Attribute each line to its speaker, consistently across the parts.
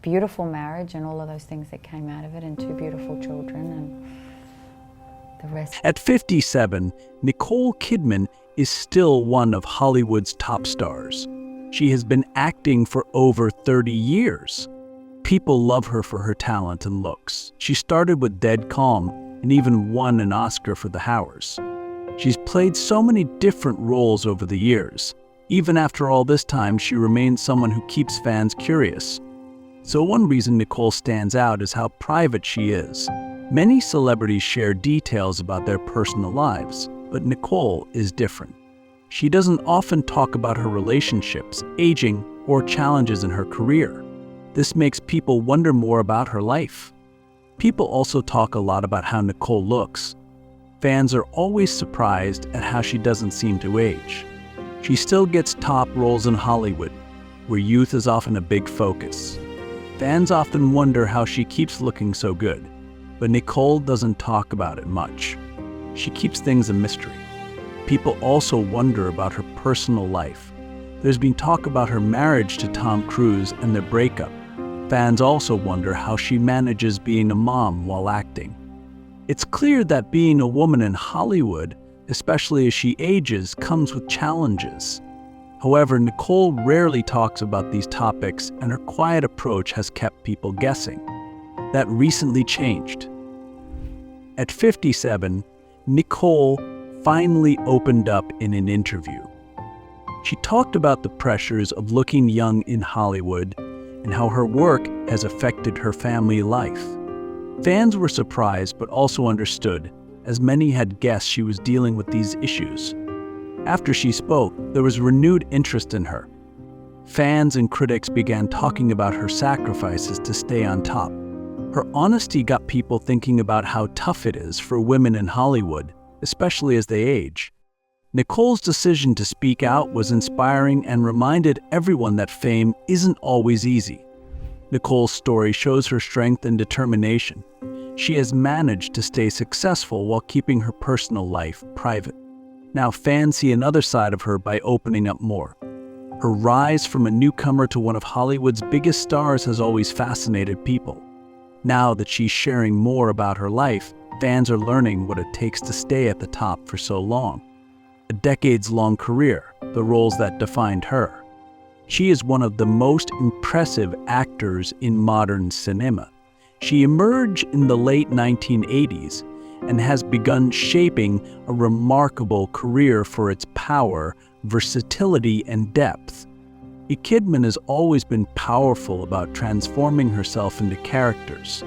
Speaker 1: beautiful marriage and all of those things that came out of it, and 2 beautiful children, and the rest.
Speaker 2: At 57, Nicole Kidman is still one of Hollywood's top stars. She has been acting for over 30 years. People love her for her talent and looks. She started with Dead Calm and even won an Oscar for The Hours. She's played so many different roles over the years. Even after all this time, she remains someone who keeps fans curious. So one reason Nicole stands out is how private she is. Many celebrities share details about their personal lives, but Nicole is different. She doesn't often talk about her relationships, aging, or challenges in her career. This makes people wonder more about her life. People also talk a lot about how Nicole looks. Fans are always surprised at how she doesn't seem to age. She still gets top roles in Hollywood, where youth is often a big focus. Fans often wonder how she keeps looking so good, but Nicole doesn't talk about it much. She keeps things a mystery. People also wonder about her personal life. There's been talk about her marriage to Tom Cruise and their breakup. Fans also wonder how she manages being a mom while acting. It's clear that being a woman in Hollywood, especially as she ages, comes with challenges. However, Nicole rarely talks about these topics, and her quiet approach has kept people guessing. That recently changed. At 57, Nicole finally opened up in an interview. She talked about the pressures of looking young in Hollywood and how her work has affected her family life. Fans were surprised but also understood, as many had guessed she was dealing with these issues. After she spoke, there was renewed interest in her. Fans and critics began talking about her sacrifices to stay on top. Her honesty got people thinking about how tough it is for women in Hollywood, especially as they age. Nicole's decision to speak out was inspiring and reminded everyone that fame isn't always easy. Nicole's story shows her strength and determination. She has managed to stay successful while keeping her personal life private. Now fans see another side of her by opening up more. Her rise from a newcomer to one of Hollywood's biggest stars has always fascinated people. Now that she's sharing more about her life, fans are learning what it takes to stay at the top for so long. A decades-long career, the roles that defined her. She is one of the most impressive actors in modern cinema. She emerged in the late 1980s and has begun shaping a remarkable career for its power, versatility, and depth. Kidman has always been powerful about transforming herself into characters,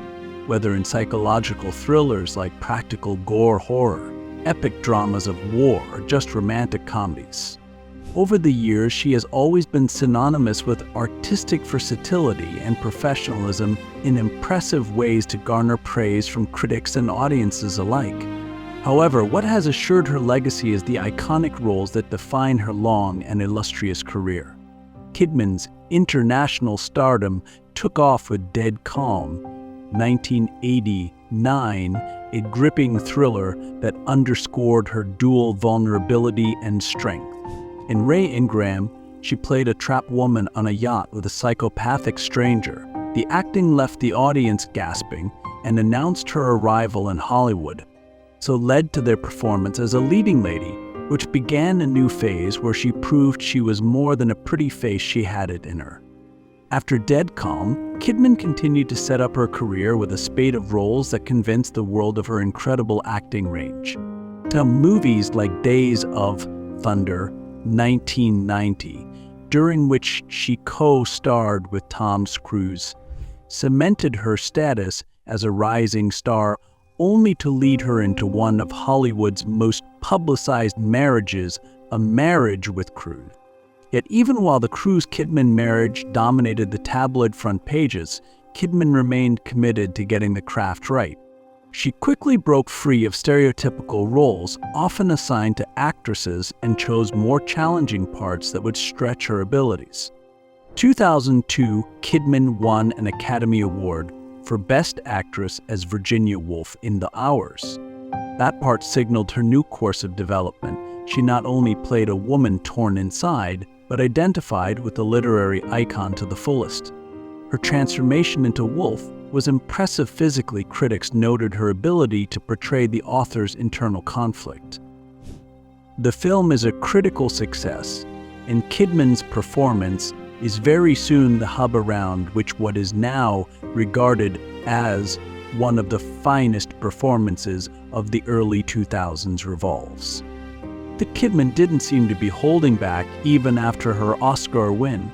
Speaker 2: whether in psychological thrillers like practical gore horror, epic dramas of war, or just romantic comedies. Over the years, she has always been synonymous with artistic versatility and professionalism in impressive ways to garner praise from critics and audiences alike. However, what has assured her legacy is the iconic roles that define her long and illustrious career. Kidman's international stardom took off with Dead Calm, 1989, a gripping thriller that underscored her dual vulnerability and strength. In Ray Ingram, she played a trapped woman on a yacht with a psychopathic stranger. The acting left the audience gasping and announced her arrival in Hollywood, so led to their performance as a leading lady, which began a new phase where she proved she was more than a pretty face. She had it in her. After Dead Calm, Kidman continued to set up her career with a spate of roles that convinced the world of her incredible acting range. To movies like Days of Thunder, 1990, during which she co-starred with Tom Cruise, cemented her status as a rising star, only to lead her into one of Hollywood's most publicized marriages, a marriage with Cruise. Yet even while the Cruise-Kidman marriage dominated the tabloid front pages, Kidman remained committed to getting the craft right. She quickly broke free of stereotypical roles often assigned to actresses and chose more challenging parts that would stretch her abilities. 2002, Kidman won an Academy Award for Best Actress as Virginia Woolf in The Hours. That part signaled her new course of development. She not only played a woman torn inside, but identified with the literary icon to the fullest. Her transformation into Wolf was impressive physically. Critics noted her ability to portray the author's internal conflict. The film is a critical success, and Kidman's performance is very soon the hub around which what is now regarded as one of the finest performances of the early 2000s revolves. The Kidman didn't seem to be holding back even after her Oscar win.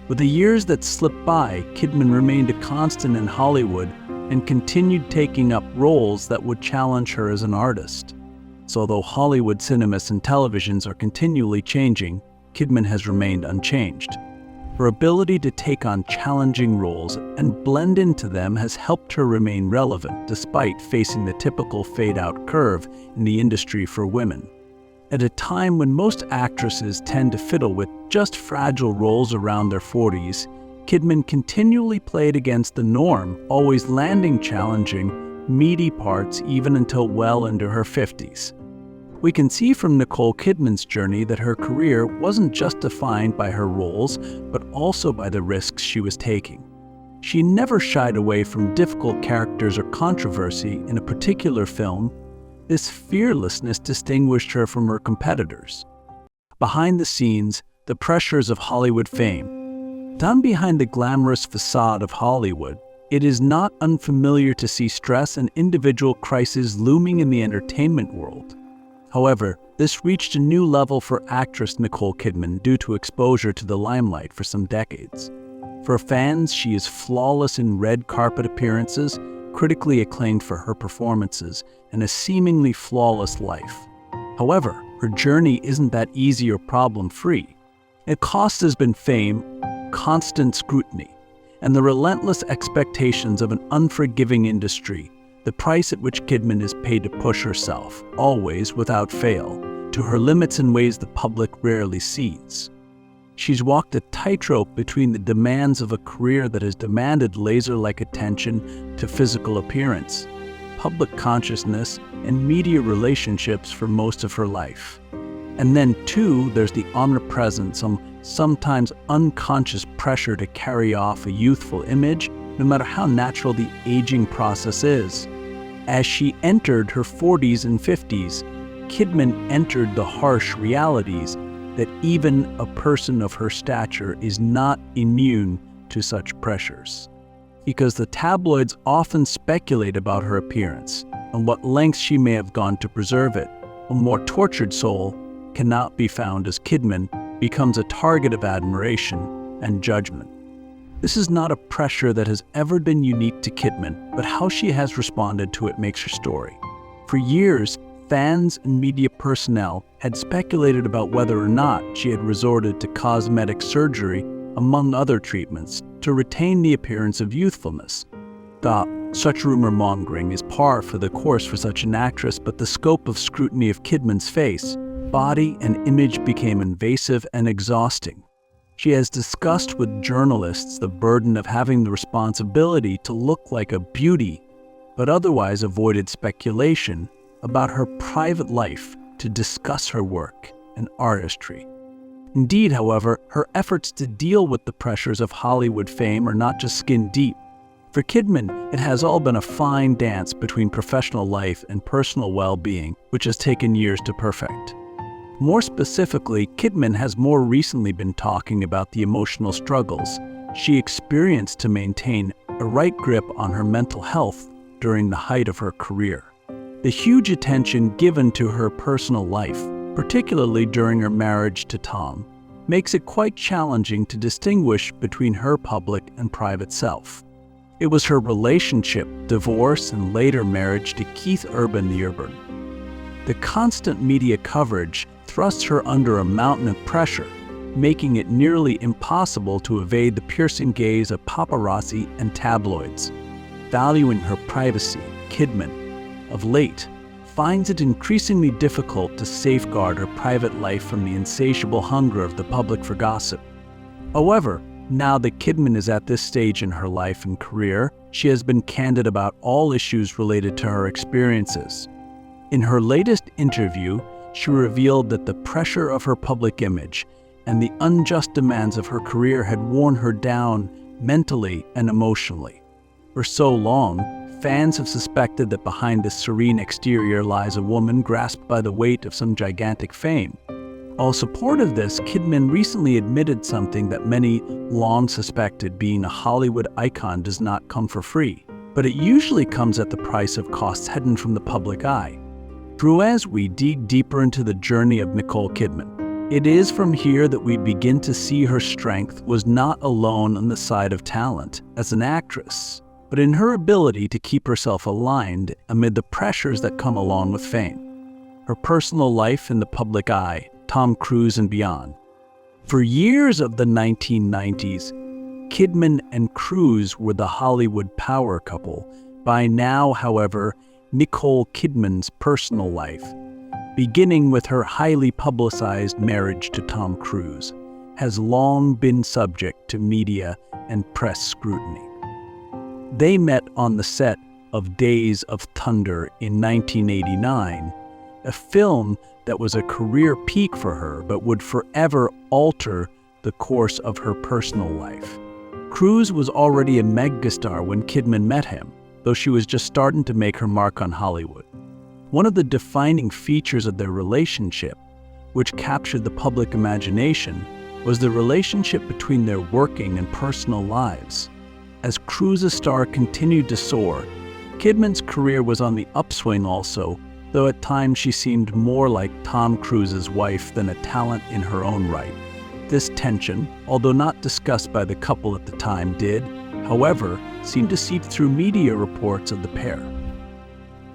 Speaker 2: With the years that slipped by, Kidman remained a constant in Hollywood and continued taking up roles that would challenge her as an artist. So although Hollywood cinemas and televisions are continually changing, Kidman has remained unchanged. Her ability to take on challenging roles and blend into them has helped her remain relevant despite facing the typical fade-out curve in the industry for women. At a time when most actresses tend to fiddle with just fragile roles around their 40s, Kidman continually played against the norm, always landing challenging, meaty parts even until well into her 50s. We can see from Nicole Kidman's journey that her career wasn't just defined by her roles, but also by the risks she was taking. She never shied away from difficult characters or controversy in a particular film. This fearlessness distinguished her from her competitors. Behind the scenes, the pressures of Hollywood fame. Down behind the glamorous facade of Hollywood, it is not unfamiliar to see stress and individual crises looming in the entertainment world. However, this reached a new level for actress Nicole Kidman due to exposure to the limelight for some decades. For fans, she is flawless in red carpet appearances, critically acclaimed for her performances, and a seemingly flawless life. However, her journey isn't that easy or problem-free. It cost has been fame, constant scrutiny, and the relentless expectations of an unforgiving industry. The price at which Kidman is paid to push herself, always without fail, to her limits in ways the public rarely sees. She's walked a tightrope between the demands of a career that has demanded laser-like attention to physical appearance, public consciousness, and media relationships for most of her life. And then, too, there's the omnipresent, sometimes unconscious pressure to carry off a youthful image, no matter how natural the aging process is. As she entered her 40s and 50s, Kidman entered the harsh realities that even a person of her stature is not immune to such pressures. Because the tabloids often speculate about her appearance and what lengths she may have gone to preserve it, a more tortured soul cannot be found as Kidman becomes a target of admiration and judgment. This is not a pressure that has ever been unique to Kidman, but how she has responded to it makes her story. For years, fans and media personnel had speculated about whether or not she had resorted to cosmetic surgery, among other treatments, to retain the appearance of youthfulness. Such rumor mongering is par for the course for such an actress, but the scope of scrutiny of Kidman's face, body, and image became invasive and exhausting. She has discussed with journalists the burden of having the responsibility to look like a beauty, but otherwise avoided speculation about her private life to discuss her work and artistry. Indeed, however, her efforts to deal with the pressures of Hollywood fame are not just skin deep. For Kidman, it has all been a fine dance between professional life and personal well-being, which has taken years to perfect. More specifically, Kidman has more recently been talking about the emotional struggles she experienced to maintain a right grip on her mental health during the height of her career. The huge attention given to her personal life, particularly during her marriage to Tom, makes it quite challenging to distinguish between her public and private self. It was her relationship, divorce, and later marriage to Keith Urban the Urban. The constant media coverage thrust her under a mountain of pressure, making it nearly impossible to evade the piercing gaze of paparazzi and tabloids. Valuing her privacy, Kidman, of late, finds it increasingly difficult to safeguard her private life from the insatiable hunger of the public for gossip. However, now that Kidman is at this stage in her life and career, she has been candid about all issues related to her experiences. In her latest interview, she revealed that the pressure of her public image and the unjust demands of her career had worn her down mentally and emotionally. For so long, fans have suspected that behind this serene exterior lies a woman grasped by the weight of some gigantic fame. While support of this, Kidman recently admitted something that many long suspected: being a Hollywood icon does not come for free, but it usually comes at the price of costs hidden from the public eye. Through as we dig deeper into the journey of Nicole Kidman, it is from here that we begin to see her strength was not alone on the side of talent as an actress, but in her ability to keep herself aligned amid the pressures that come along with fame. Her personal life in the public eye, Tom Cruise and beyond. For years of the 1990s, Kidman and Cruise were the Hollywood power couple. By now, however, Nicole Kidman's personal life, beginning with her highly publicized marriage to Tom Cruise, has long been subject to media and press scrutiny. They met on the set of Days of Thunder in 1989, a film that was a career peak for her but would forever alter the course of her personal life. Cruise was already a megastar when Kidman met him, though she was just starting to make her mark on Hollywood. One of the defining features of their relationship, which captured the public imagination, was the relationship between their working and personal lives. As Cruise's star continued to soar, Kidman's career was on the upswing also, though at times she seemed more like Tom Cruise's wife than a talent in her own right. This tension, although not discussed by the couple at the time, did, however, seem to seep through media reports of the pair.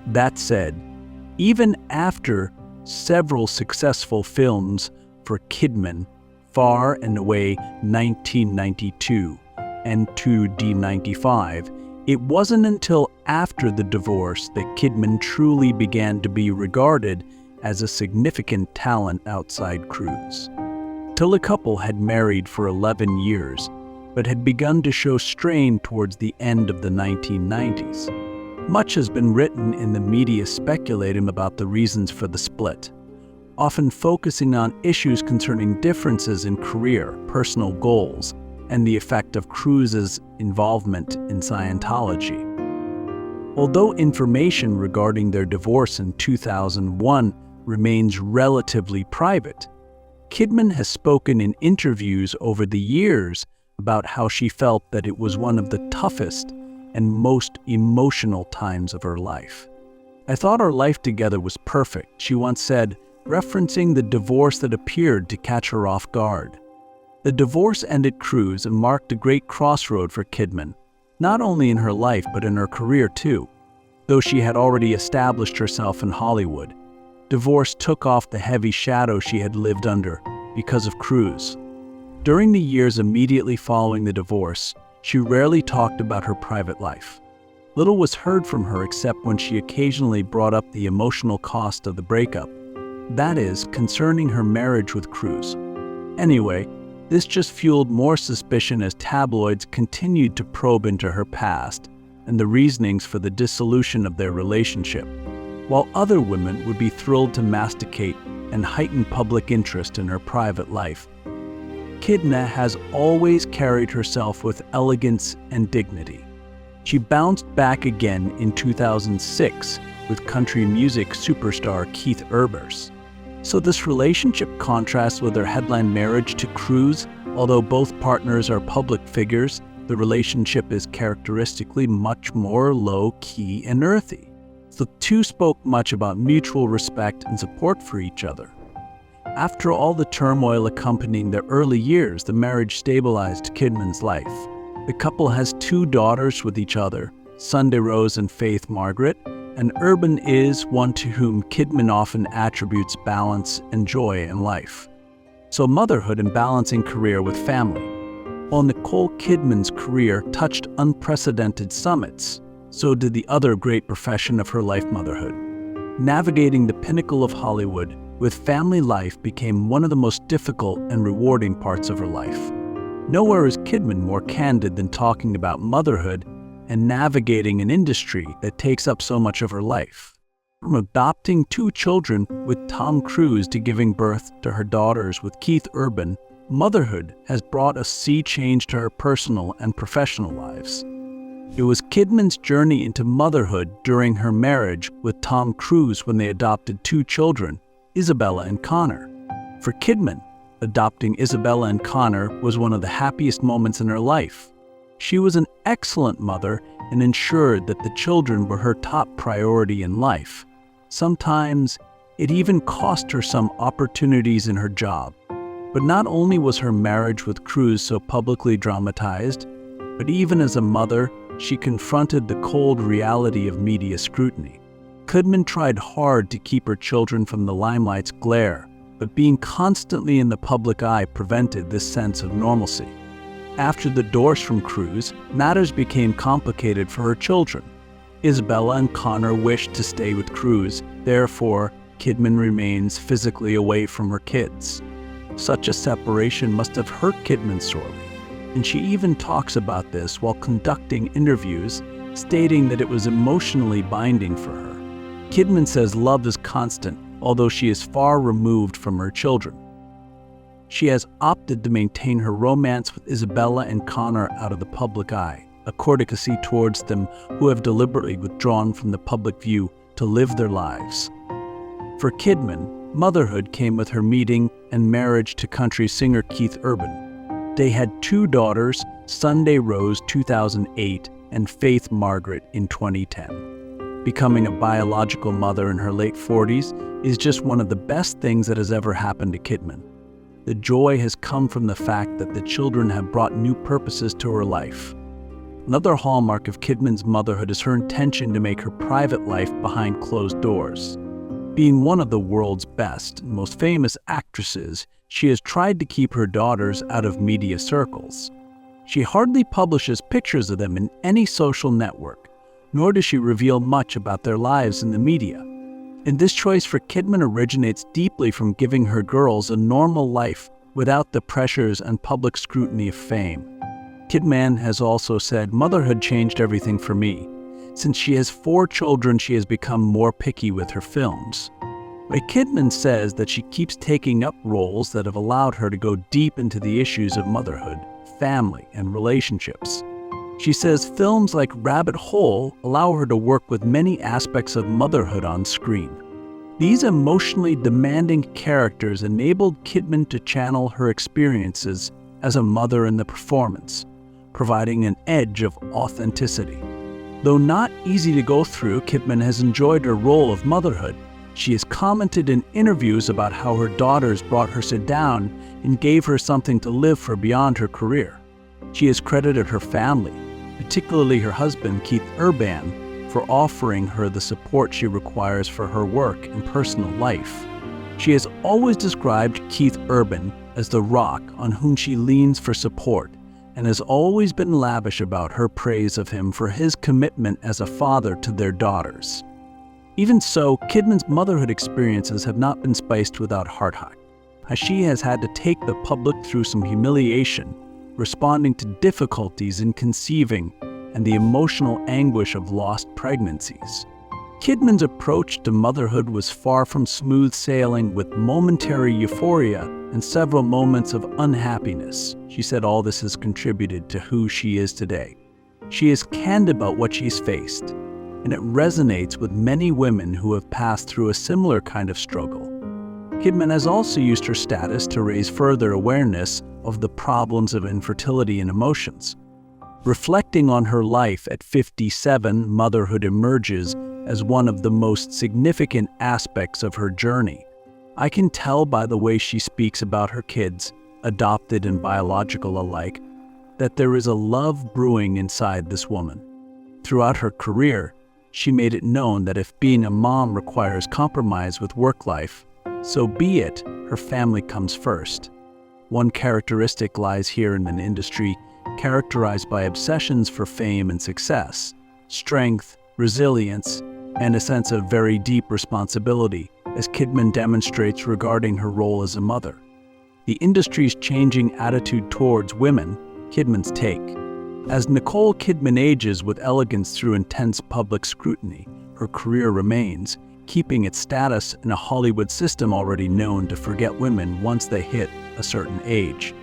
Speaker 2: That said, even after several successful films for Kidman, Far and Away 1992 and 2D95, it wasn't until after the divorce that Kidman truly began to be regarded as a significant talent outside Cruise. Till the couple had married for 11 years, but had begun to show strain towards the end of the 1990s. Much has been written in the media speculating about the reasons for the split, often focusing on issues concerning differences in career, personal goals, and the effect of Cruise's involvement in Scientology. Although information regarding their divorce in 2001 remains relatively private, Kidman has spoken in interviews over the years about how she felt that it was one of the toughest and most emotional times of her life. "I thought our life together was perfect," she once said, referencing the divorce that appeared to catch her off guard. The divorce ended Cruise and marked a great crossroad for Kidman, not only in her life but in her career too. Though she had already established herself in Hollywood, divorce took off the heavy shadow she had lived under because of Cruise. During the years immediately following the divorce, she rarely talked about her private life. Little was heard from her except when she occasionally brought up the emotional cost of the breakup, that is, concerning her marriage with Cruise. Anyway, this just fueled more suspicion as tabloids continued to probe into her past and the reasonings for the dissolution of their relationship, while other women would be thrilled to masticate and heighten public interest in her private life. Kidman has always carried herself with elegance and dignity. She bounced back again in 2006 with country music superstar Keith Urban. So this relationship contrasts with her headline marriage to Cruise. Although both partners are public figures, the relationship is characteristically much more low-key and earthy. The two spoke much about mutual respect and support for each other. After all the turmoil accompanying their early years, the marriage stabilized Kidman's life. The couple has 2 daughters with each other, Sunday Rose and Faith Margaret, and Urban is one to whom Kidman often attributes balance and joy in life. So motherhood and balancing career with family. While Nicole Kidman's career touched unprecedented summits, so did the other great profession of her life, motherhood. Navigating the pinnacle of Hollywood with family life became one of the most difficult and rewarding parts of her life. Nowhere is Kidman more candid than talking about motherhood and navigating an industry that takes up so much of her life. From adopting 2 children with Tom Cruise to giving birth to her daughters with Keith Urban, motherhood has brought a sea change to her personal and professional lives. It was Kidman's journey into motherhood during her marriage with Tom Cruise when they adopted two children, Isabella and Connor. For Kidman, adopting Isabella and Connor was one of the happiest moments in her life. She was an excellent mother and ensured that the children were her top priority in life. Sometimes, it even cost her some opportunities in her job. But not only was her marriage with Cruise so publicly dramatized, but even as a mother, she confronted the cold reality of media scrutiny. Kidman tried hard to keep her children from the limelight's glare, but being constantly in the public eye prevented this sense of normalcy. After the divorce from Cruise, matters became complicated for her children. Isabella and Connor wished to stay with Cruise, therefore, Kidman remains physically away from her kids. Such a separation must have hurt Kidman sorely, and she even talks about this while conducting interviews, stating that it was emotionally binding for her. Kidman says love is constant, although she is far removed from her children. She has opted to maintain her romance with Isabella and Connor out of the public eye, a courtesy towards them who have deliberately withdrawn from the public view to live their lives. For Kidman, motherhood came with her meeting and marriage to country singer Keith Urban. They had two daughters, Sunday Rose 2008 and Faith Margaret in 2010. Becoming a biological mother in her late 40s is just one of the best things that has ever happened to Kidman. The joy has come from the fact that the children have brought new purposes to her life. Another hallmark of Kidman's motherhood is her intention to make her private life behind closed doors. Being one of the world's best and most famous actresses, she has tried to keep her daughters out of media circles. She hardly publishes pictures of them in any social network, nor does she reveal much about their lives in the media. And this choice for Kidman originates deeply from giving her girls a normal life without the pressures and public scrutiny of fame. Kidman has also said, "Motherhood changed everything for me. Since she has 4 children, she has become more picky with her films." But Kidman says that she keeps taking up roles that have allowed her to go deep into the issues of motherhood, family, and relationships. She says films like Rabbit Hole allow her to work with many aspects of motherhood on screen. These emotionally demanding characters enabled Kidman to channel her experiences as a mother in the performance, providing an edge of authenticity. Though not easy to go through, Kidman has enjoyed her role of motherhood. She has commented in interviews about how her daughters brought her down and gave her something to live for beyond her career. She has credited her family, particularly her husband, Keith Urban, for offering her the support she requires for her work and personal life. She has always described Keith Urban as the rock on whom she leans for support, and has always been lavish about her praise of him for his commitment as a father to their daughters. Even so, Kidman's motherhood experiences have not been spiced without heartache, as she has had to take the public through some humiliation, responding to difficulties in conceiving and the emotional anguish of lost pregnancies. Kidman's approach to motherhood was far from smooth sailing, with momentary euphoria and several moments of unhappiness. She said all this has contributed to who she is today. She is candid about what she's faced, and it resonates with many women who have passed through a similar kind of struggle. Kidman has also used her status to raise further awareness of the problems of infertility and emotions. Reflecting on her life at 57, motherhood emerges as one of the most significant aspects of her journey. I can tell by the way she speaks about her kids, adopted and biological alike, that there is a love brewing inside this woman. Throughout her career, she made it known that if being a mom requires compromise with work life, so be it, her family comes first. One characteristic lies here in an industry characterized by obsessions for fame and success, strength, resilience, and a sense of very deep responsibility, as Kidman demonstrates regarding her role as a mother. The industry's changing attitude towards women, Kidman's take. As Nicole Kidman ages with elegance through intense public scrutiny, her career remains, keeping its status in a Hollywood system already known to forget women once they hit a certain age.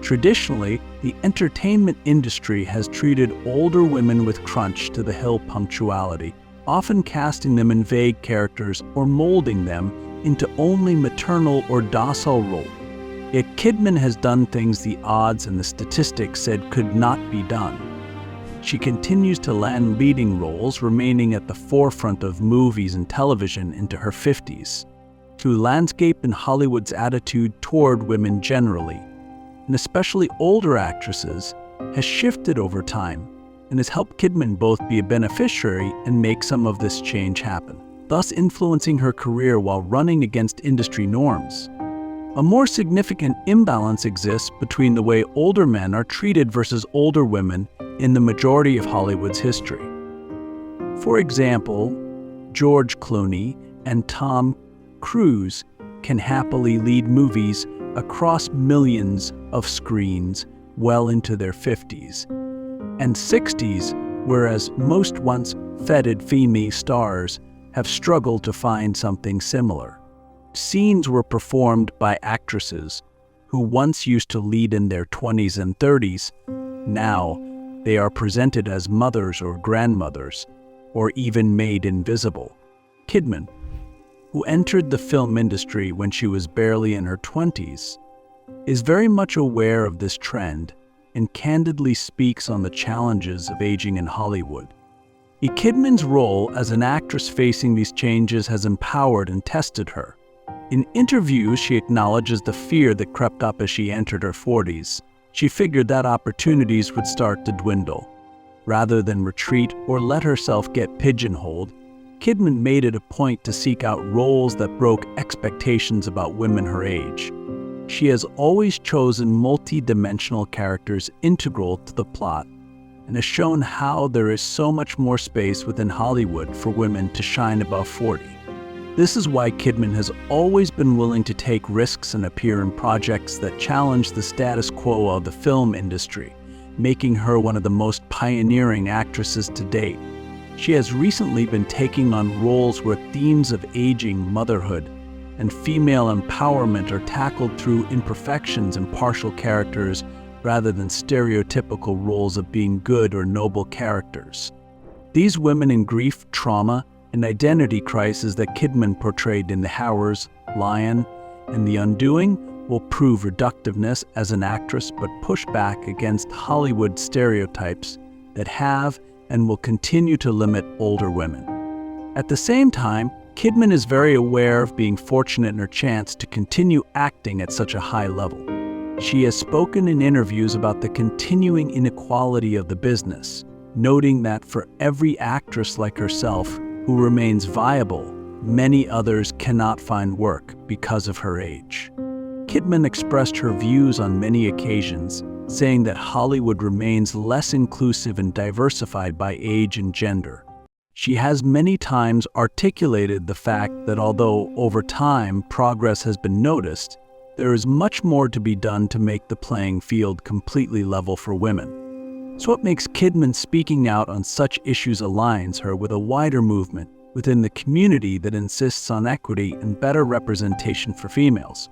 Speaker 2: Traditionally, the entertainment industry has treated older women with crunch to the hill punctuality, often casting them in vague characters or molding them into only maternal or docile roles. Yet Kidman has done things the odds and the statistics said could not be done. She continues to land leading roles, remaining at the forefront of movies and television into her 50s. Through landscape and Hollywood's attitude toward women generally, and especially older actresses, has shifted over time and has helped Kidman both be a beneficiary and make some of this change happen, thus influencing her career while running against industry norms. A more significant imbalance exists between the way older men are treated versus older women in the majority of Hollywood's history. For example, George Clooney and Tom Cruise can happily lead movies across millions of screens well into their 50s and 60s, whereas most once feted female stars have struggled to find something similar. Scenes were performed by actresses who once used to lead in their 20s and 30s. Now, they are presented as mothers or grandmothers, or even made invisible. Kidman, who entered the film industry when she was barely in her 20s, is very much aware of this trend and candidly speaks on the challenges of aging in Hollywood. Kidman's role as an actress facing these changes has empowered and tested her. In interviews, she acknowledges the fear that crept up as she entered her 40s. She figured that opportunities would start to dwindle. Rather than retreat or let herself get pigeonholed, Kidman made it a point to seek out roles that broke expectations about women her age. She has always chosen multi-dimensional characters integral to the plot and has shown how there is so much more space within Hollywood for women to shine above 40. This is why Kidman has always been willing to take risks and appear in projects that challenge the status quo of the film industry, making her one of the most pioneering actresses to date. She has recently been taking on roles where themes of aging, motherhood, and female empowerment are tackled through imperfections and partial characters rather than stereotypical roles of being good or noble characters. These women in grief, trauma, and identity crisis that Kidman portrayed in The Hours, Lion, and The Undoing will prove reductiveness as an actress but push back against Hollywood stereotypes that have and will continue to limit older women. At the same time, Kidman is very aware of being fortunate in her chance to continue acting at such a high level. She has spoken in interviews about the continuing inequality of the business, noting that for every actress like herself who remains viable, many others cannot find work because of her age. Kidman expressed her views on many occasions, saying that Hollywood remains less inclusive and diversified by age and gender. She has many times articulated the fact that although over time progress has been noticed, there is much more to be done to make the playing field completely level for women. So what makes Kidman speaking out on such issues aligns her with a wider movement within the community that insists on equity and better representation for females.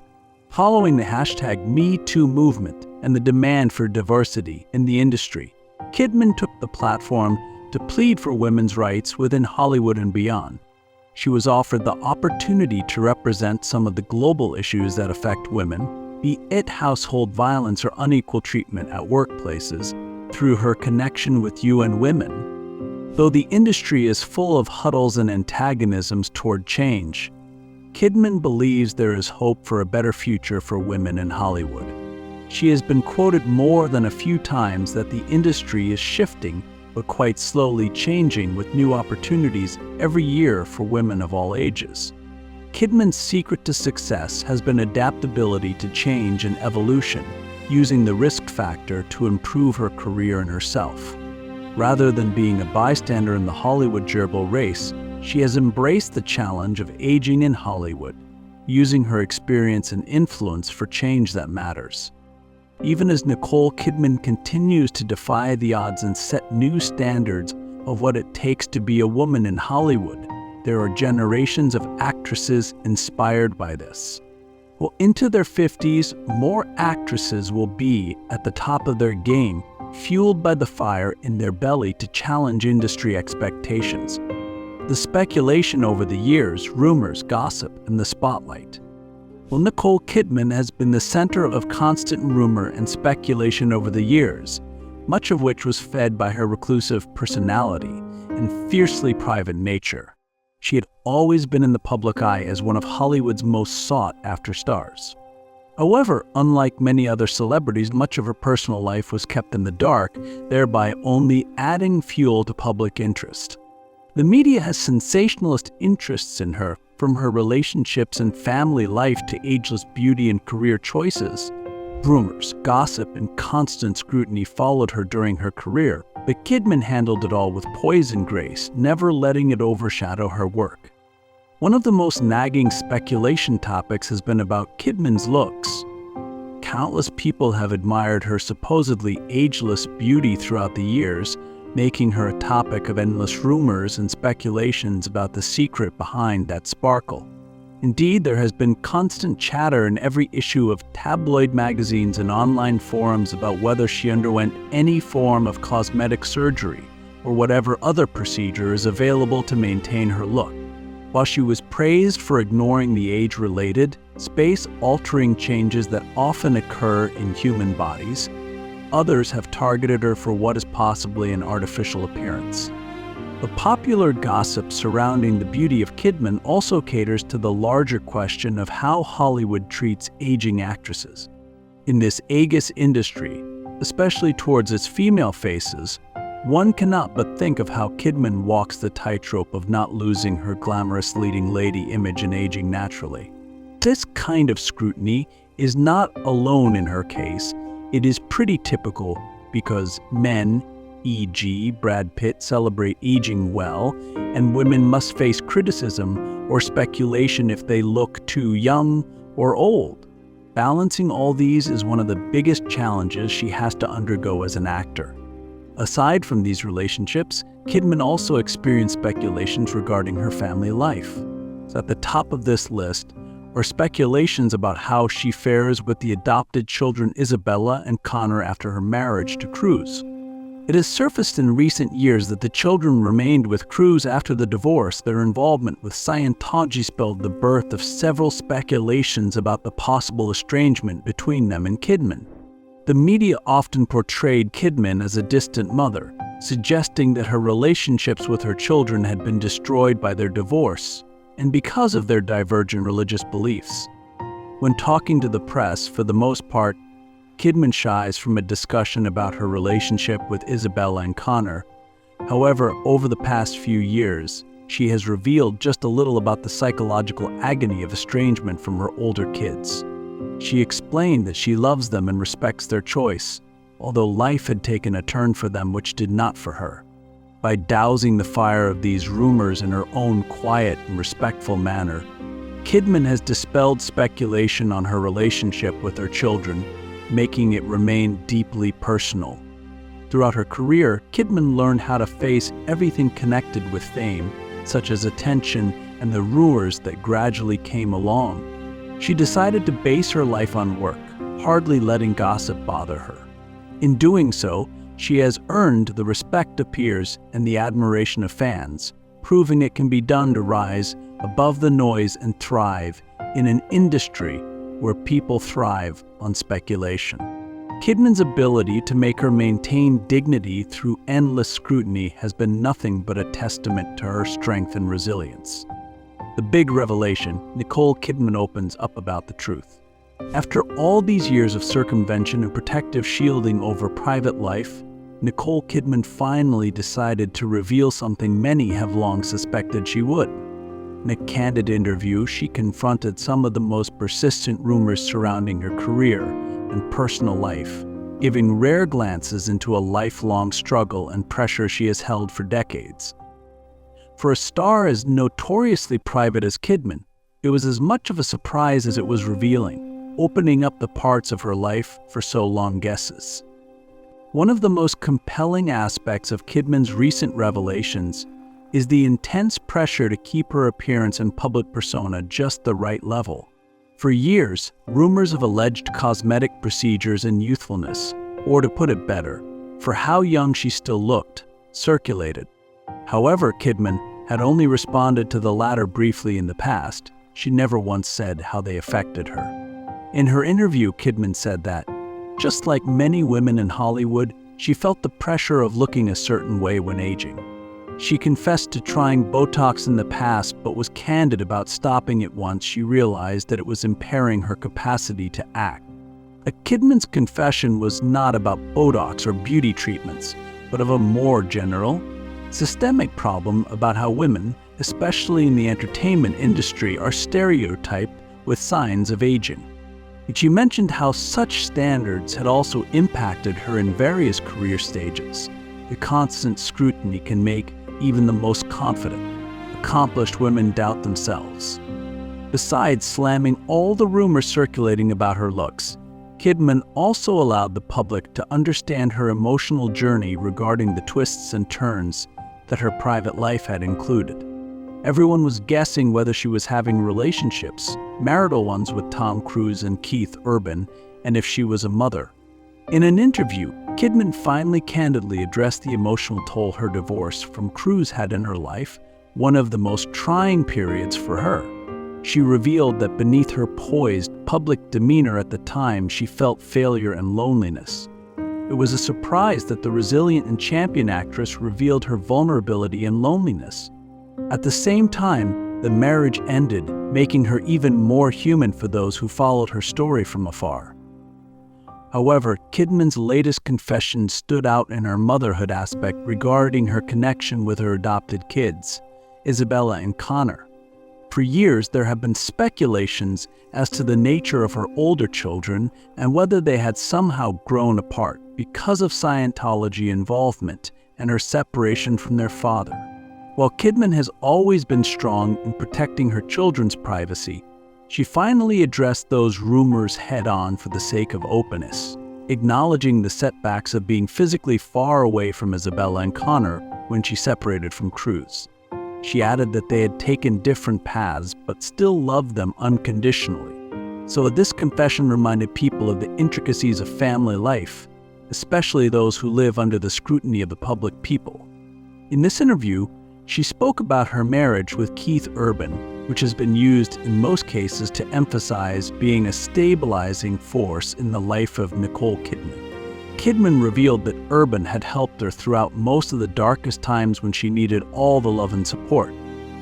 Speaker 2: Following the #MeToo movement and the demand for diversity in the industry, Kidman took the platform to plead for women's rights within Hollywood and beyond. She was offered the opportunity to represent some of the global issues that affect women, be it household violence or unequal treatment at workplaces, through her connection with UN Women. Though the industry is full of huddles and antagonisms toward change, Kidman believes there is hope for a better future for women in Hollywood. She has been quoted more than a few times that the industry is shifting but quite slowly changing with new opportunities every year for women of all ages. Kidman's secret to success has been adaptability to change and evolution, using the risk factor to improve her career and herself. Rather than being a bystander in the Hollywood gerbil race, she has embraced the challenge of aging in Hollywood, using her experience and influence for change that matters. Even as Nicole Kidman continues to defy the odds and set new standards of what it takes to be a woman in Hollywood, there are generations of actresses inspired by this. Well, into their 50s, more actresses will be at the top of their game, fueled by the fire in their belly to challenge industry expectations. The speculation over the years, rumors, gossip, and the spotlight. Well, Nicole Kidman has been the center of constant rumor and speculation over the years, much of which was fed by her reclusive personality and fiercely private nature. She had always been in the public eye as one of Hollywood's most sought-after stars. However, unlike many other celebrities, much of her personal life was kept in the dark, thereby only adding fuel to public interest. The media has sensationalist interests in her, from her relationships and family life to ageless beauty and career choices. Rumors, gossip, and constant scrutiny followed her during her career, but Kidman handled it all with poise and grace, never letting it overshadow her work. One of the most nagging speculation topics has been about Kidman's looks. Countless people have admired her supposedly ageless beauty throughout the years, making her a topic of endless rumors and speculations about the secret behind that sparkle. Indeed, there has been constant chatter in every issue of tabloid magazines and online forums about whether she underwent any form of cosmetic surgery or whatever other procedure is available to maintain her look. While she was praised for ignoring the age-related, space-altering changes that often occur in human bodies, others have targeted her for what is possibly an artificial appearance. The popular gossip surrounding the beauty of Kidman also caters to the larger question of how Hollywood treats aging actresses. In this ageist industry, especially towards its female faces, one cannot but think of how Kidman walks the tightrope of not losing her glamorous leading lady image and aging naturally. This kind of scrutiny is not alone in her case. It is pretty typical because men, e.g. Brad Pitt, celebrate aging well, and women must face criticism or speculation if they look too young or old. Balancing all these is one of the biggest challenges she has to undergo as an actor. Aside from these relationships, Kidman also experienced speculations regarding her family life. So at the top of this list are speculations about how she fares with the adopted children Isabella and Connor after her marriage to Cruz. It has surfaced in recent years that the children remained with Cruz after the divorce. Their involvement with Scientology spelled the birth of several speculations about the possible estrangement between them and Kidman. The media often portrayed Kidman as a distant mother, suggesting that her relationships with her children had been destroyed by their divorce and because of their divergent religious beliefs. When talking to the press, for the most part, Kidman shies from a discussion about her relationship with Isabella and Connor. However, over the past few years, she has revealed just a little about the psychological agony of estrangement from her older kids. She explained that she loves them and respects their choice, although life had taken a turn for them which did not for her. By dousing the fire of these rumors in her own quiet and respectful manner, Kidman has dispelled speculation on her relationship with her children, making it remain deeply personal. Throughout her career, Kidman learned how to face everything connected with fame, such as attention and the rumors that gradually came along. She decided to base her life on work, hardly letting gossip bother her. In doing so, she has earned the respect of peers and the admiration of fans, proving it can be done to rise above the noise and thrive in an industry where people thrive on speculation. Kidman's ability to make her maintain dignity through endless scrutiny has been nothing but a testament to her strength and resilience. The big revelation, Nicole Kidman opens up about the truth. After all these years of circumvention and protective shielding over private life, Nicole Kidman finally decided to reveal something many have long suspected she would. In a candid interview, she confronted some of the most persistent rumors surrounding her career and personal life, giving rare glances into a lifelong struggle and pressure she has held for decades. For a star as notoriously private as Kidman, it was as much of a surprise as it was revealing, opening up the parts of her life for so long guesses. One of the most compelling aspects of Kidman's recent revelations is the intense pressure to keep her appearance and public persona just the right level. For years, rumors of alleged cosmetic procedures and youthfulness, or to put it better, for how young she still looked, circulated. However, Kidman had only responded to the latter briefly in the past. She never once said how they affected her. In her interview, Kidman said that, just like many women in Hollywood, she felt the pressure of looking a certain way when aging. She confessed to trying Botox in the past, but was candid about stopping it once she realized that it was impairing her capacity to act. Kidman's confession was not about Botox or beauty treatments, but of a more general, systemic problem about how women, especially in the entertainment industry, are stereotyped with signs of aging. She mentioned how such standards had also impacted her in various career stages. The constant scrutiny can make even the most confident, accomplished women doubt themselves. Besides slamming all the rumors circulating about her looks, Kidman also allowed the public to understand her emotional journey regarding the twists and turns that her private life had included. Everyone was guessing whether she was having relationships, marital ones with Tom Cruise and Keith Urban, and if she was a mother. In an interview, Kidman finally candidly addressed the emotional toll her divorce from Cruise had in her life, one of the most trying periods for her. She revealed that beneath her poised, public demeanor at the time, she felt failure and loneliness. It was a surprise that the resilient and champion actress revealed her vulnerability and loneliness. At the same time, the marriage ended, making her even more human for those who followed her story from afar. However, Kidman's latest confession stood out in her motherhood aspect regarding her connection with her adopted kids, Isabella and Connor. For years, there have been speculations as to the nature of her older children and whether they had somehow grown apart because of Scientology involvement and her separation from their father. While Kidman has always been strong in protecting her children's privacy, she finally addressed those rumors head-on for the sake of openness, acknowledging the setbacks of being physically far away from Isabella and Connor when she separated from Cruise. She added that they had taken different paths but still loved them unconditionally. So this confession reminded people of the intricacies of family life, especially those who live under the scrutiny of the public people. In this interview, she spoke about her marriage with Keith Urban, which has been used in most cases to emphasize being a stabilizing force in the life of Nicole Kidman. Kidman revealed that Urban had helped her throughout most of the darkest times when she needed all the love and support.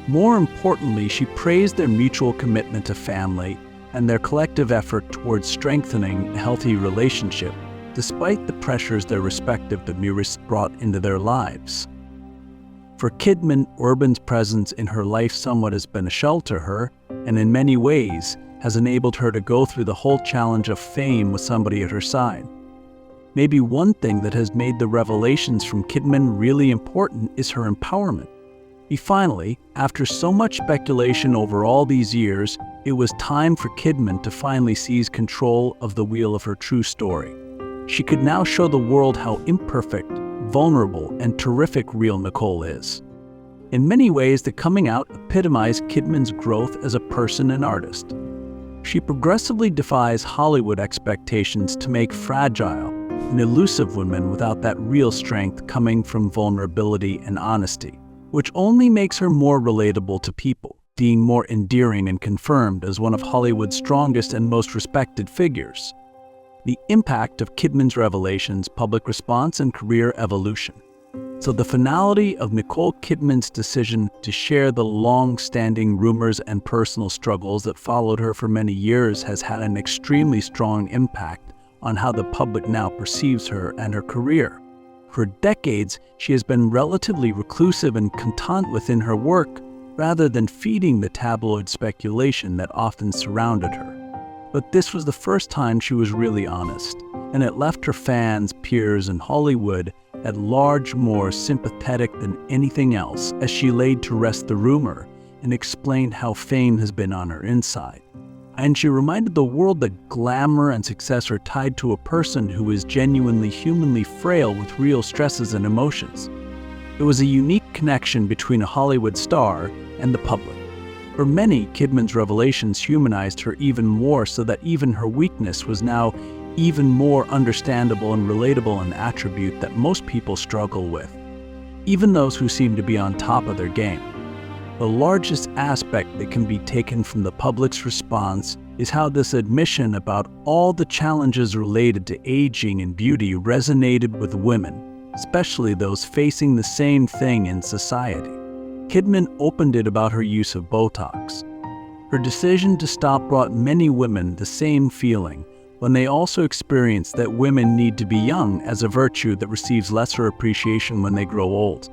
Speaker 2: More importantly, she praised their mutual commitment to family and their collective effort towards strengthening a healthy relationship, despite the pressures their respective demures brought into their lives. For Kidman, Urban's presence in her life somewhat has been a shell to her, and in many ways has enabled her to go through the whole challenge of fame with somebody at her side. Maybe one thing that has made the revelations from Kidman really important is her empowerment. Finally, after so much speculation over all these years, it was time for Kidman to finally seize control of the wheel of her true story. She could now show the world how imperfect, vulnerable, and terrific real Nicole is. In many ways, the coming out epitomized Kidman's growth as a person and artist. She progressively defies Hollywood expectations to make fragile and elusive women without that real strength coming from vulnerability and honesty, which only makes her more relatable to people, being more endearing and confirmed as one of Hollywood's strongest and most respected figures. The impact of Kidman's revelations, public response, and career evolution. So the finality of Nicole Kidman's decision to share the long-standing rumors and personal struggles that followed her for many years has had an extremely strong impact on how the public now perceives her and her career. For decades, she has been relatively reclusive and content within her work, rather than feeding the tabloid speculation that often surrounded her. But this was the first time she was really honest, and it left her fans, peers, and Hollywood at large more sympathetic than anything else as she laid to rest the rumor and explained how fame has been on her inside. And she reminded the world that glamour and success are tied to a person who is genuinely humanly frail with real stresses and emotions. It was a unique connection between a Hollywood star and the public. For many, Kidman's revelations humanized her even more, so that even her weakness was now even more understandable and relatable, an attribute that most people struggle with, even those who seem to be on top of their game. The largest aspect that can be taken from the public's response is how this admission about all the challenges related to aging and beauty resonated with women, especially those facing the same thing in society. Kidman opened it about her use of Botox. Her decision to stop brought many women the same feeling, when they also experience that women need to be young as a virtue that receives lesser appreciation when they grow old.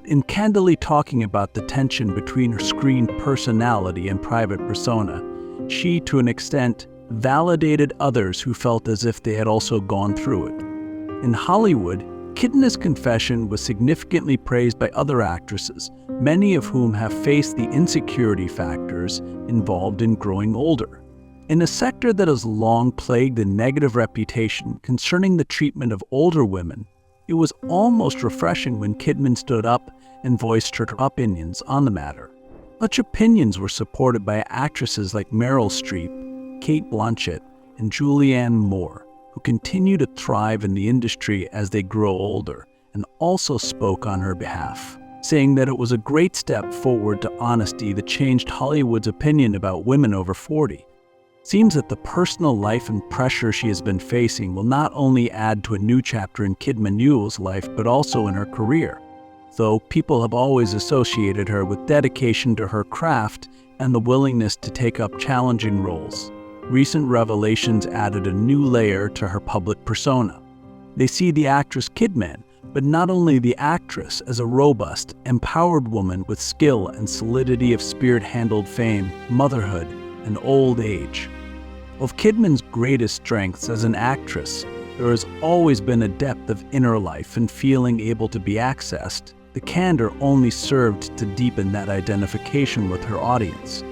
Speaker 2: In candidly talking about the tension between her screen personality and private persona, she, to an extent, validated others who felt as if they had also gone through it. In Hollywood, Kidman's confession was significantly praised by other actresses, many of whom have faced the insecurity factors involved in growing older. In a sector that has long plagued a negative reputation concerning the treatment of older women, it was almost refreshing when Kidman stood up and voiced her opinions on the matter. Such opinions were supported by actresses like Meryl Streep, Cate Blanchett, and Julianne Moore, who continue to thrive in the industry as they grow older, and also spoke on her behalf, saying that it was a great step forward to honesty that changed Hollywood's opinion about women over 40. Seems that the personal life and pressure she has been facing will not only add to a new chapter in Kidman Newell's life, but also in her career, though people have always associated her with dedication to her craft and the willingness to take up challenging roles. Recent revelations added a new layer to her public persona. They see the actress Kidman, but not only the actress, as a robust, empowered woman with skill and solidity of spirit handled fame, motherhood, and old age. Of Kidman's greatest strengths as an actress, there has always been a depth of inner life and feeling able to be accessed. The candor only served to deepen that identification with her audience.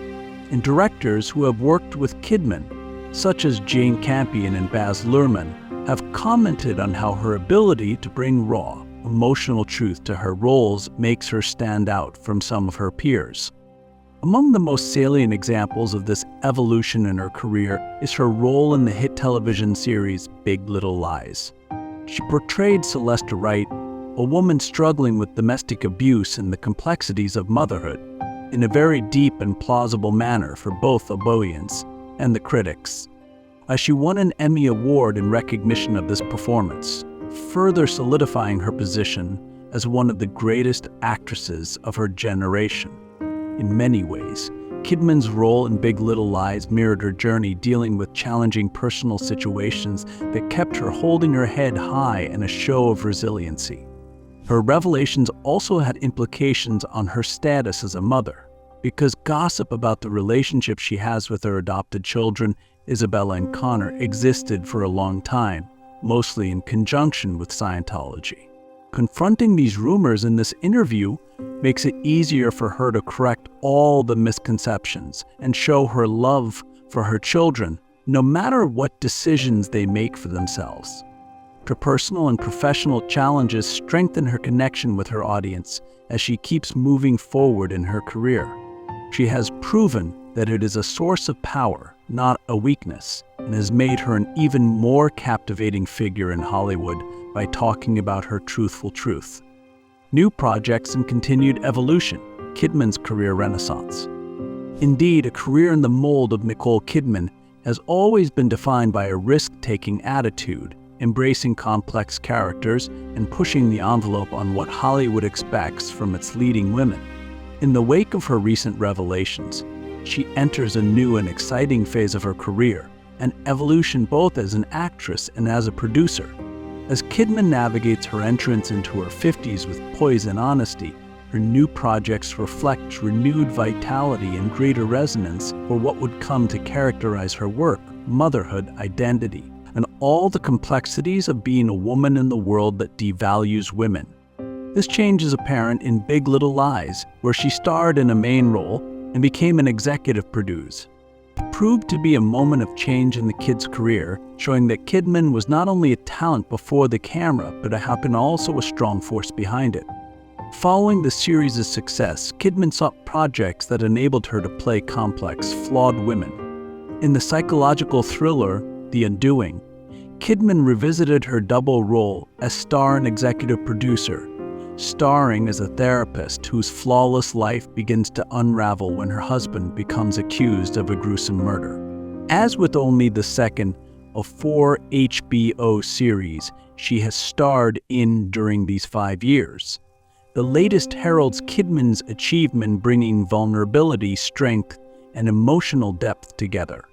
Speaker 2: And directors who have worked with Kidman, such as Jane Campion and Baz Luhrmann, have commented on how her ability to bring raw, emotional truth to her roles makes her stand out from some of her peers. Among the most salient examples of this evolution in her career is her role in the hit television series Big Little Lies. She portrayed Celesta Wright, a woman struggling with domestic abuse and the complexities of motherhood, in a very deep and plausible manner for both the audience and the critics. She won an Emmy Award in recognition of this performance, further solidifying her position as one of the greatest actresses of her generation. In many ways, Kidman's role in Big Little Lies mirrored her journey dealing with challenging personal situations that kept her holding her head high in a show of resiliency. Her revelations also had implications on her status as a mother, because gossip about the relationship she has with her adopted children, Isabella and Connor, existed for a long time, mostly in conjunction with Scientology. Confronting these rumors in this interview makes it easier for her to correct all the misconceptions and show her love for her children, no matter what decisions they make for themselves. Her personal and professional challenges strengthen her connection with her audience as she keeps moving forward in her career. She has proven that it is a source of power, not a weakness, and has made her an even more captivating figure in Hollywood by talking about her truthful truth. New projects and continued evolution, Kidman's career renaissance. Indeed, a career in the mold of Nicole Kidman has always been defined by a risk-taking attitude, embracing complex characters and pushing the envelope on what Hollywood expects from its leading women. In the wake of her recent revelations, she enters a new and exciting phase of her career, an evolution both as an actress and as a producer. As Kidman navigates her entrance into her 50s with poise and honesty, her new projects reflect renewed vitality and greater resonance for what would come to characterize her work, motherhood, identity, and all the complexities of being a woman in the world that devalues women. This change is apparent in Big Little Lies, where she starred in a main role and became an executive producer. It proved to be a moment of change in the kid's career, showing that Kidman was not only a talent before the camera, but also a strong force behind it. Following the series' success, Kidman sought projects that enabled her to play complex, flawed women. In the psychological thriller, The Undoing, Kidman revisited her double role as star and executive producer, starring as a therapist whose flawless life begins to unravel when her husband becomes accused of a gruesome murder. As with only the second of 4 HBO series she has starred in during these 5 years, the latest heralds Kidman's achievement bringing vulnerability, strength, and emotional depth together.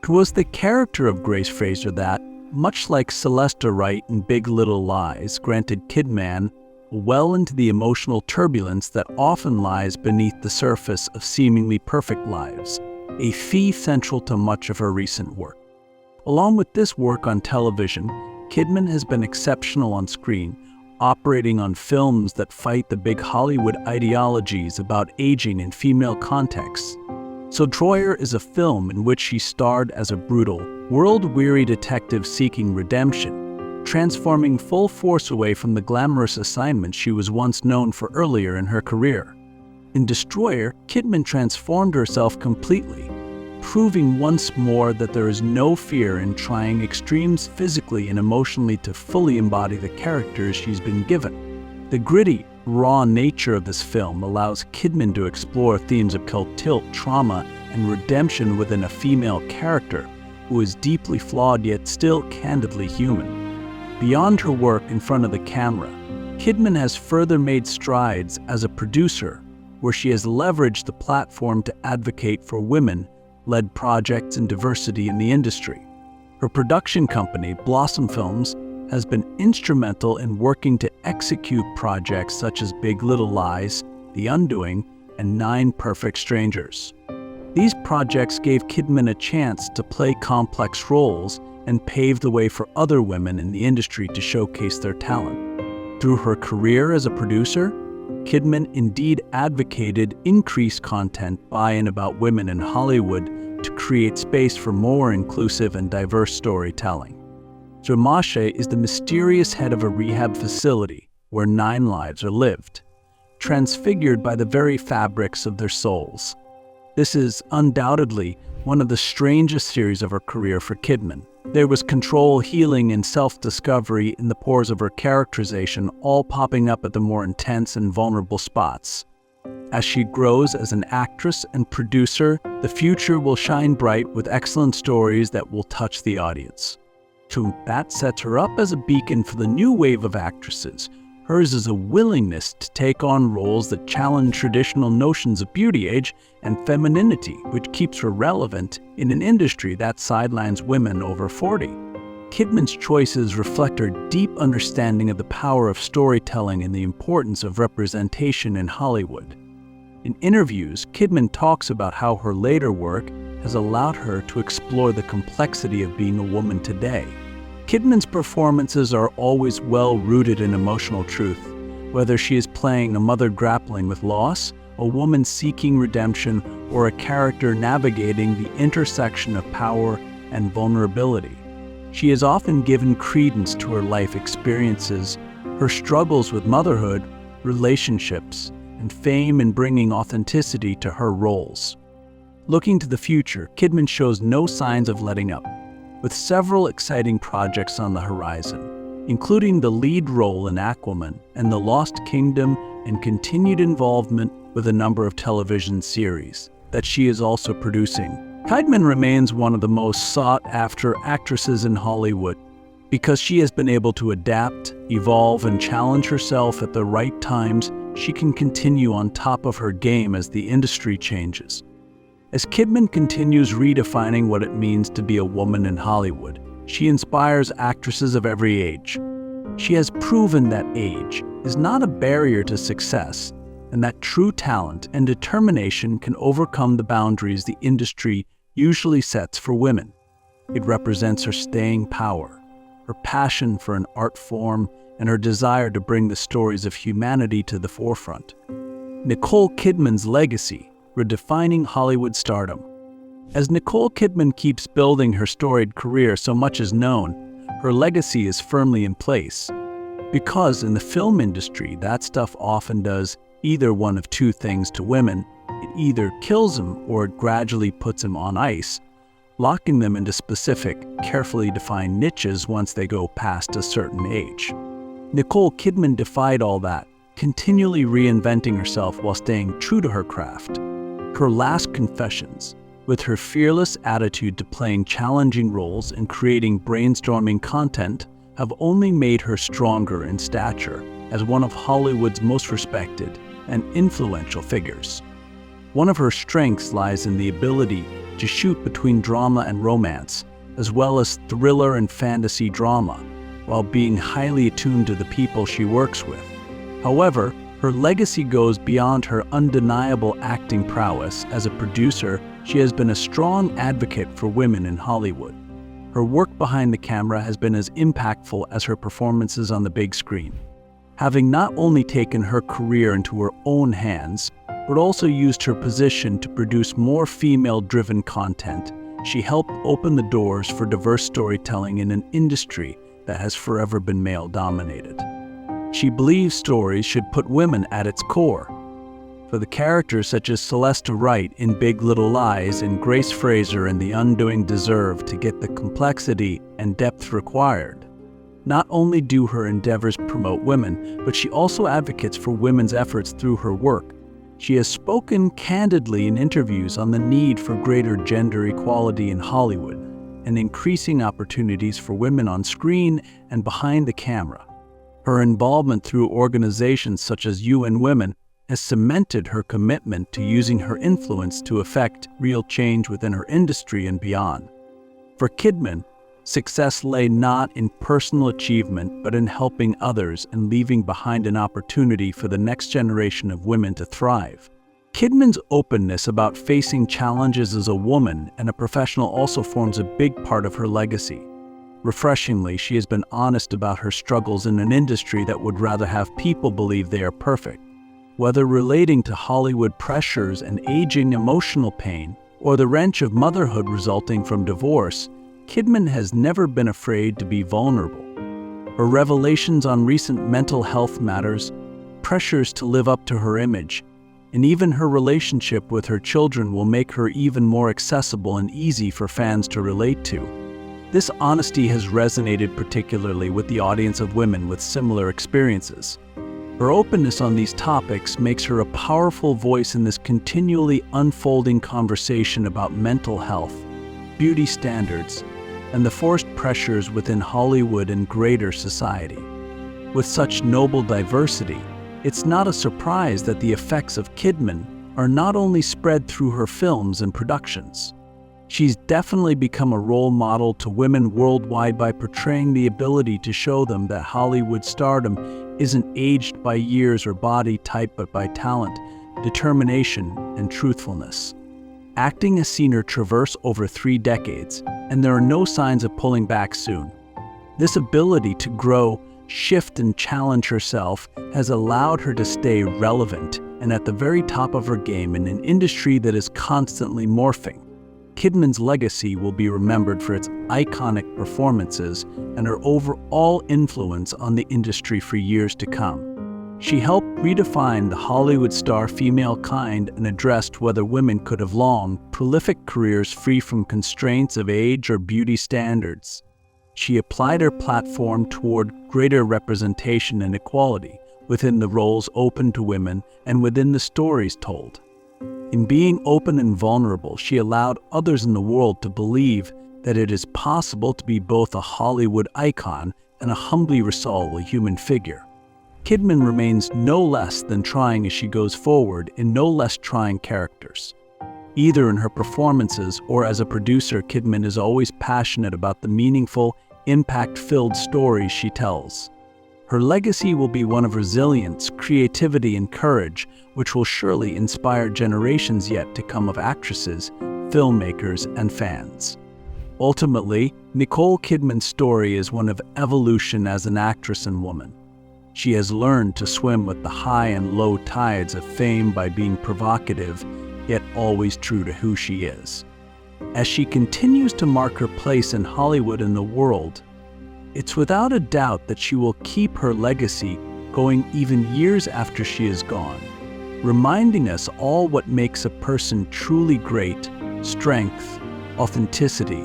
Speaker 2: It was the character of Grace Fraser that, much like Celesta Wright in Big Little Lies, granted Kidman well into the emotional turbulence that often lies beneath the surface of seemingly perfect lives, a theme central to much of her recent work. Along with this work on television, Kidman has been exceptional on screen, operating on films that fight the big Hollywood ideologies about aging in female contexts. So Troyer is a film in which she starred as a brutal, world-weary detective seeking redemption, transforming full force away from the glamorous assignment she was once known for earlier in her career. In Destroyer, Kidman transformed herself completely, proving once more that there is no fear in trying extremes physically and emotionally to fully embody the characters she's been given. The gritty, raw nature of this film allows Kidman to explore themes of cult tilt, trauma, and redemption within a female character who is deeply flawed yet still candidly human. Beyond her work in front of the camera, Kidman has further made strides as a producer, where she has leveraged the platform to advocate for women-led projects and diversity in the industry. Her production company, Blossom Films, has been instrumental in working to execute projects such as Big Little Lies, The Undoing, and 9 Perfect Strangers. These projects gave Kidman a chance to play complex roles and paved the way for other women in the industry to showcase their talent. Through her career as a producer, Kidman indeed advocated increased content by and about women in Hollywood to create space for more inclusive and diverse storytelling. Dramashe is the mysterious head of a rehab facility where 9 lives are lived, transfigured by the very fabrics of their souls. This is undoubtedly one of the strangest series of her career for Kidman. There was control, healing, and self-discovery in the pores of her characterization, all popping up at the more intense and vulnerable spots. As she grows as an actress and producer, the future will shine bright with excellent stories that will touch the audience. So that sets her up as a beacon for the new wave of actresses. Hers is a willingness to take on roles that challenge traditional notions of beauty, age, and femininity, which keeps her relevant in an industry that sidelines women over 40. Kidman's choices reflect her deep understanding of the power of storytelling and the importance of representation in Hollywood. In interviews, Kidman talks about how her later work has allowed her to explore the complexity of being a woman today. Kidman's performances are always well-rooted in emotional truth, whether she is playing a mother grappling with loss, a woman seeking redemption, or a character navigating the intersection of power and vulnerability. She has often given credence to her life experiences, her struggles with motherhood, relationships, and fame in bringing authenticity to her roles. Looking to the future, Kidman shows no signs of letting up, with several exciting projects on the horizon, including the lead role in Aquaman and The Lost Kingdom, and continued involvement with a number of television series that she is also producing. Kidman remains one of the most sought-after actresses in Hollywood because she has been able to adapt, evolve, and challenge herself at the right times. She can continue on top of her game as the industry changes. As Kidman continues redefining what it means to be a woman in Hollywood, she inspires actresses of every age. She has proven that age is not a barrier to success, and that true talent and determination can overcome the boundaries the industry usually sets for women. It represents her staying power, her passion for an art form, and her desire to bring the stories of humanity to the forefront. Nicole Kidman's legacy, redefining Hollywood stardom. As Nicole Kidman keeps building her storied career, so much is known. Her legacy is firmly in place. Because in the film industry, that stuff often does either one of two things to women. It either kills them or it gradually puts them on ice, locking them into specific, carefully defined niches once they go past a certain age. Nicole Kidman defied all that, continually reinventing herself while staying true to her craft. Her last confessions, with her fearless attitude to playing challenging roles and creating brainstorming content, have only made her stronger in stature as one of Hollywood's most respected and influential figures. One of her strengths lies in the ability to shoot between drama and romance, as well as thriller and fantasy drama, while being highly attuned to the people she works with. However, her legacy goes beyond her undeniable acting prowess. As a producer, she has been a strong advocate for women in Hollywood. Her work behind the camera has been as impactful as her performances on the big screen. Having not only taken her career into her own hands, but also used her position to produce more female-driven content, she helped open the doors for diverse storytelling in an industry that has forever been male-dominated. She believes stories should put women at its core. For the characters such as Celesta Wright in Big Little Lies and Grace Fraser in The Undoing deserve to get the complexity and depth required. Not only do her endeavors promote women, but she also advocates for women's efforts through her work. She has spoken candidly in interviews on the need for greater gender equality in Hollywood and increasing opportunities for women on screen and behind the camera. Her involvement through organizations such as UN Women has cemented her commitment to using her influence to effect real change within her industry and beyond. For Kidman, success lay not in personal achievement, but in helping others and leaving behind an opportunity for the next generation of women to thrive. Kidman's openness about facing challenges as a woman and a professional also forms a big part of her legacy. Refreshingly, she has been honest about her struggles in an industry that would rather have people believe they are perfect. Whether relating to Hollywood pressures and aging emotional pain, or the wrench of motherhood resulting from divorce, Kidman has never been afraid to be vulnerable. Her revelations on recent mental health matters, pressures to live up to her image, and even her relationship with her children will make her even more accessible and easy for fans to relate to. This honesty has resonated particularly with the audience of women with similar experiences. Her openness on these topics makes her a powerful voice in this continually unfolding conversation about mental health, beauty standards, and the forced pressures within Hollywood and greater society. With such noble diversity, it's not a surprise that the effects of Kidman are not only spread through her films and productions. She's definitely become a role model to women worldwide by portraying the ability to show them that Hollywood stardom isn't aged by years or body type, but by talent, determination, and truthfulness. Acting has seen her traverse over 3 decades, and there are no signs of pulling back soon. This ability to grow, shift, and challenge herself has allowed her to stay relevant and at the very top of her game in an industry that is constantly morphing. Kidman's legacy will be remembered for its iconic performances and her overall influence on the industry for years to come. She helped redefine the Hollywood star female kind and addressed whether women could have long, prolific careers free from constraints of age or beauty standards. She applied her platform toward greater representation and equality within the roles open to women and within the stories told. In being open and vulnerable, she allowed others in the world to believe that it is possible to be both a Hollywood icon and a humbly resolved human figure. Kidman remains no less than trying as she goes forward in no less trying characters. Either in her performances or as a producer, Kidman is always passionate about the meaningful, impact-filled stories she tells. Her legacy will be one of resilience, creativity, and courage, which will surely inspire generations yet to come of actresses, filmmakers, and fans. Ultimately, Nicole Kidman's story is one of evolution as an actress and woman. She has learned to swim with the high and low tides of fame by being provocative, yet always true to who she is. As she continues to mark her place in Hollywood and the world, It's without a doubt that she will keep her legacy going even years after she is gone, reminding us all what makes a person truly great: strength, authenticity,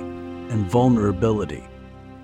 Speaker 2: and vulnerability.